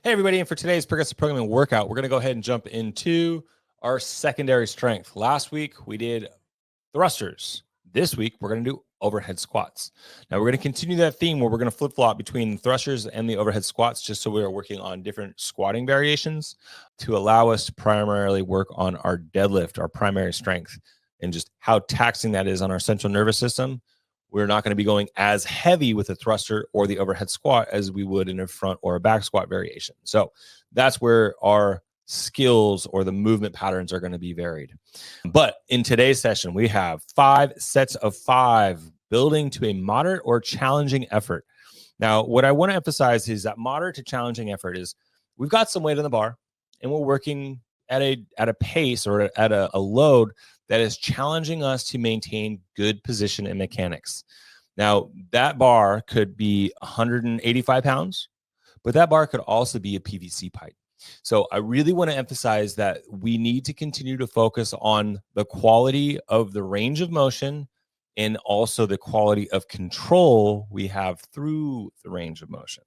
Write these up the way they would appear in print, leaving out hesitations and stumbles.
Hey, everybody. And for today's progressive programming workout, we're going to go ahead and jump into our secondary strength. Last week, we did thrusters. This week, we're going to do overhead squats. Now, we're going to continue that theme where we're going to flip-flop between thrusters and the overhead squats, just so we are working on different squatting variations to allow us to primarily work on our deadlift, our primary strength, and just how taxing that is on our central nervous system. We're not going to be going as heavy with a thruster or the overhead squat as we would in a front or a back squat variation. So that's where our skills or the movement patterns are going to be varied. But in today's session, we have 5 sets of 5 building to a moderate or challenging effort. Now, what I want to emphasize is that moderate to challenging effort is we've got some weight on the bar and we're working at a pace or at a load that is challenging us to maintain good position and mechanics. Now, that bar could be 185 pounds, but that bar could also be a PVC pipe. So I really want to emphasize that we need to continue to focus on the quality of the range of motion and also the quality of control we have through the range of motion.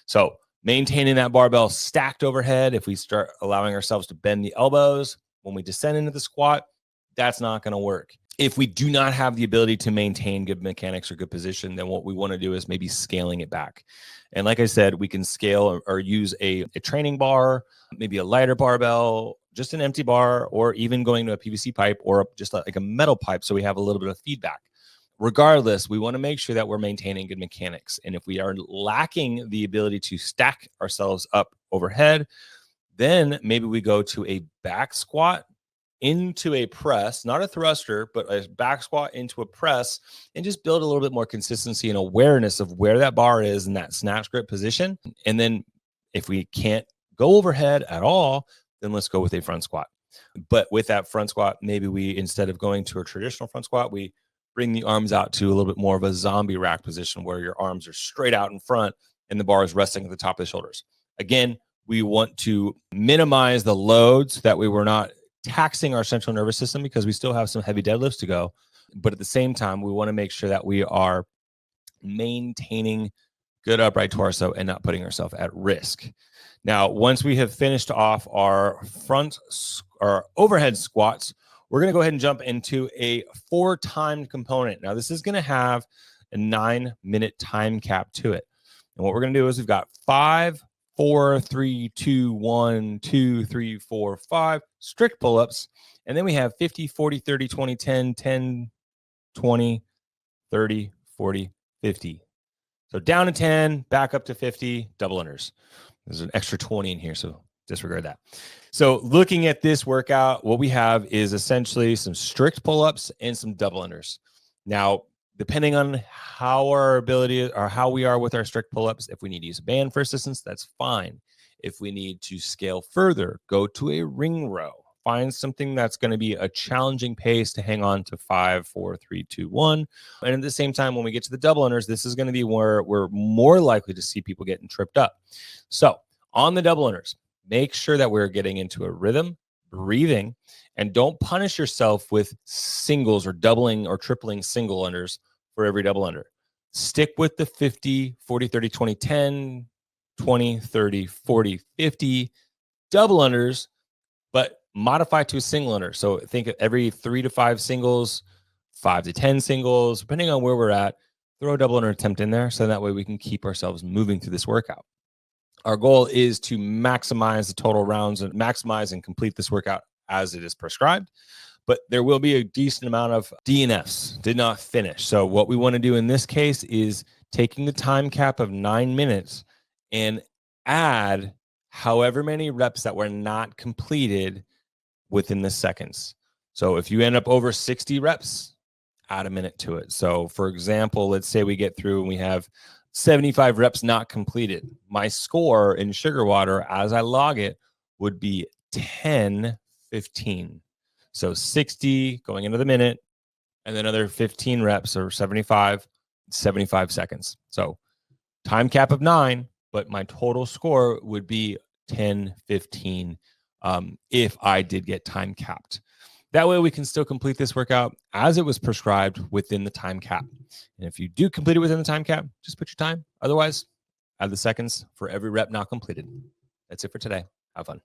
So maintaining that barbell stacked overhead, if we start allowing ourselves to bend the elbows when we descend into the squat, that's not going to work. If we do not have the ability to maintain good mechanics or good position, then what we want to do is maybe scaling it back. And like I said, we can scale or use a training bar, maybe a lighter barbell, just an empty bar, or even going to a PVC pipe or just like a metal pipe so we have a little bit of feedback. Regardless, we want to make sure that we're maintaining good mechanics. And if we are lacking the ability to stack ourselves up overhead, then maybe we go to a back squat into a press, not a thruster, but a back squat into a press, and just build a little bit more consistency and awareness of where that bar is in that snatch grip position. And then if we can't go overhead at all, then let's go with a front squat. But with that front squat, maybe we, instead of going to a traditional front squat, we bring the arms out to a little bit more of a zombie rack position where your arms are straight out in front and the bar is resting at the top of the shoulders. Again, we want to minimize the loads that we were not taxing our central nervous system because we still have some heavy deadlifts to go. But at the same time, we want to make sure that we are maintaining good upright torso and not putting ourselves at risk. Now, once we have finished off our overhead squats, we're going to go ahead and jump into a 4-timed component. Now, this is going to have a 9-minute time cap to it. And what we're going to do is we've got 5, 4, 3, 2, 1, 2, 3, 4, 5 strict pull-ups. And then we have 50, 40, 30, 20, 10, 10, 20, 30, 40, 50. So down to 10, back up to 50, double unders. There's an extra 20 in here, so disregard that. So looking at this workout, what we have is essentially some strict pull-ups and some double unders. Now, depending on how our ability or how we are with our strict pull-ups, if we need to use a band for assistance, that's fine. If we need to scale further, go to a ring row. Find something that's going to be a challenging pace to hang on to 5, 4, 3, 2, 1. And at the same time, when we get to the double unders, this is going to be where we're more likely to see people getting tripped up. So on the double unders, make sure that we're getting into a rhythm, breathing, and don't punish yourself with singles or doubling or tripling single unders for every double under. Stick with the 50, 40, 30, 20, 10, 20, 30, 40, 50 double unders, but modify to a single under. So think of every 3 to 5 singles, 5 to 10 singles, depending on where we're at, throw a double under attempt in there. So that way we can keep ourselves moving through this workout. Our goal is to maximize the total rounds and maximize and complete this workout as it is prescribed. But there will be a decent amount of DNFs, did not finish. So what we want to do in this case is taking the time cap of 9 minutes and add however many reps that were not completed within the seconds. So if you end up over 60 reps, add a minute to it. So for example, let's say we get through and we have 75 reps not completed. My score in sugar water as I log it would be 10:15. So 60 going into the minute and then another 15 reps or 75 seconds. So time cap of 9, but my total score would be 10:15 if I did get time capped. That way we can still complete this workout as it was prescribed within the time cap. And if you do complete it within the time cap, just put your time. Otherwise, add the seconds for every rep not completed. That's it for today. Have fun.